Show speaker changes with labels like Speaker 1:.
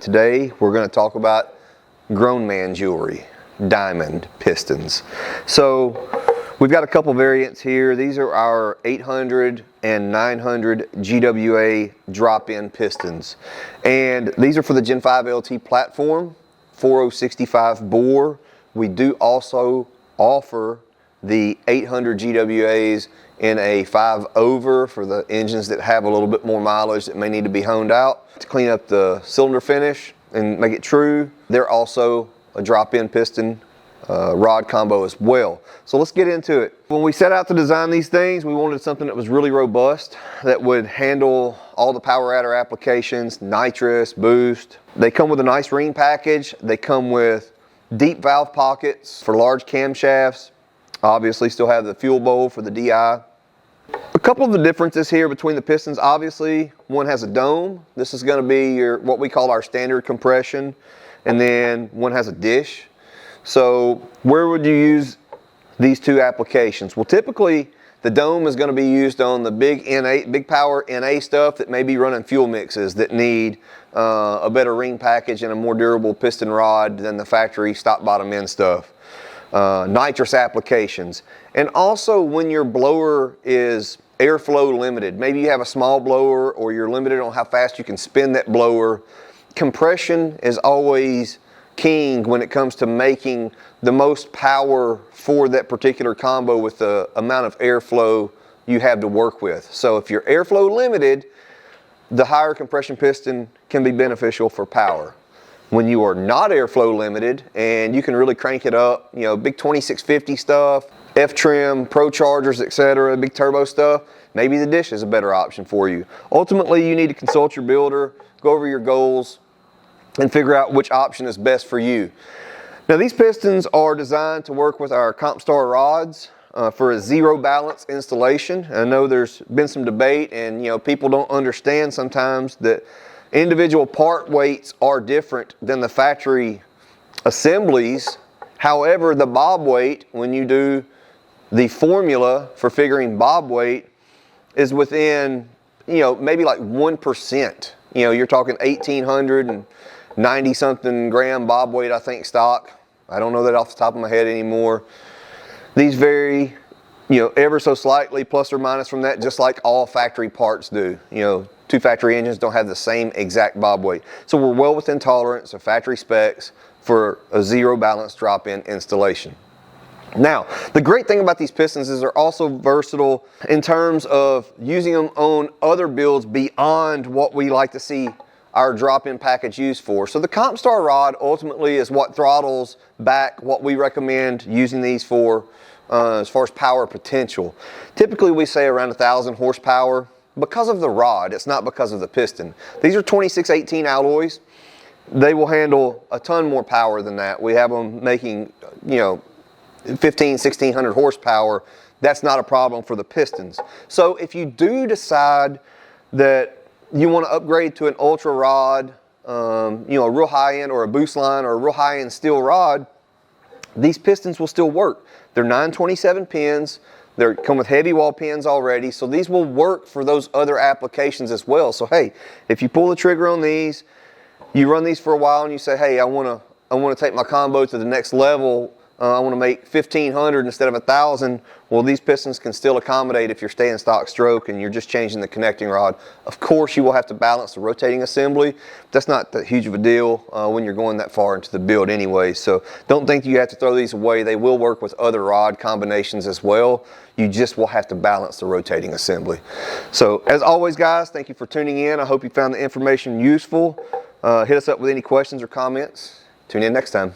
Speaker 1: Today we're going to talk about grown man jewelry, diamond pistons. So we've got a couple variants here. These are our 800 and 900 GWA drop-in pistons. And these are for the Gen 5 LT platform, 4065 bore. We do also offer the 800 GWAs in a 5 over for the engines that have a little bit more mileage that may need to be honed out to clean up the cylinder finish and make it true. They're also a drop-in piston rod combo as well. So let's get into it. When we set out to design these things, we wanted something that was really robust, that would handle all the power adder applications, nitrous, boost. They come with a nice ring package. They come with deep valve pockets for large camshafts. Obviously still have the fuel bowl for the DI. A couple of the differences here between the pistons, obviously one has a dome. This is going to be your what we call our standard compression, and then one has a dish. So where would you use these two applications? Well, typically the dome is going to be used on the big big power NA stuff that may be running fuel mixes that need a better ring package and a more durable piston rod than the factory stock bottom end stuff. Nitrous applications, and also when your blower is airflow limited, maybe you have a small blower or you're limited on how fast you can spin that blower. Compression is always king when it comes to making the most power for that particular combo with the amount of airflow you have to work with. So if you're airflow limited, the higher compression piston can be beneficial for power. When you are not airflow limited and you can really crank it up, you know, big 2650 stuff, F-trim, Prochargers, etc., big turbo stuff, maybe the dish is a better option for you. Ultimately, you need to consult your builder, go over your goals, and figure out which option is best for you. Now, these pistons are designed to work with our Compstar rods for a zero balance installation. I know there's been some debate, and people don't understand sometimes that individual part weights are different than the factory assemblies. However, the bob weight, when you do the formula for figuring bob weight, is within, maybe like 1%. You're talking 1,890 something gram bob weight, I think, stock. I don't know that off the top of my head anymore. These vary, ever so slightly, plus or minus from that, just like all factory parts do. Two factory engines don't have the same exact bob weight. So we're well within tolerance of factory specs for a zero balance drop-in installation. Now, the great thing about these pistons is they're also versatile in terms of using them on other builds beyond what we like to see our drop-in package used for. So the Compstar rod ultimately is what throttles back what we recommend using these for as far as power potential. Typically we say around 1,000 horsepower. Because of the rod, it's not because of the piston. These are 2618 alloys. They will handle a ton more power than that. We have them making, 1,600 horsepower. That's not a problem for the pistons. So if you do decide that you want to upgrade to an ultra rod, a real high end, or a boost line, or a real high end steel rod, these pistons will still work. They're 927 pins. They come with heavy wall pins already, so these will work for those other applications as well. So hey, if you pull the trigger on these, you run these for a while and you say, hey, I want to take my combo to the next level. I want to make 1,500 instead of 1,000. Well, these pistons can still accommodate if you're staying stock stroke and you're just changing the connecting rod. Of course, you will have to balance the rotating assembly. That's not that huge of a deal when you're going that far into the build anyway. So don't think you have to throw these away. They will work with other rod combinations as well. You just will have to balance the rotating assembly. So as always, guys, thank you for tuning in. I hope you found the information useful. Hit us up with any questions or comments. Tune in next time.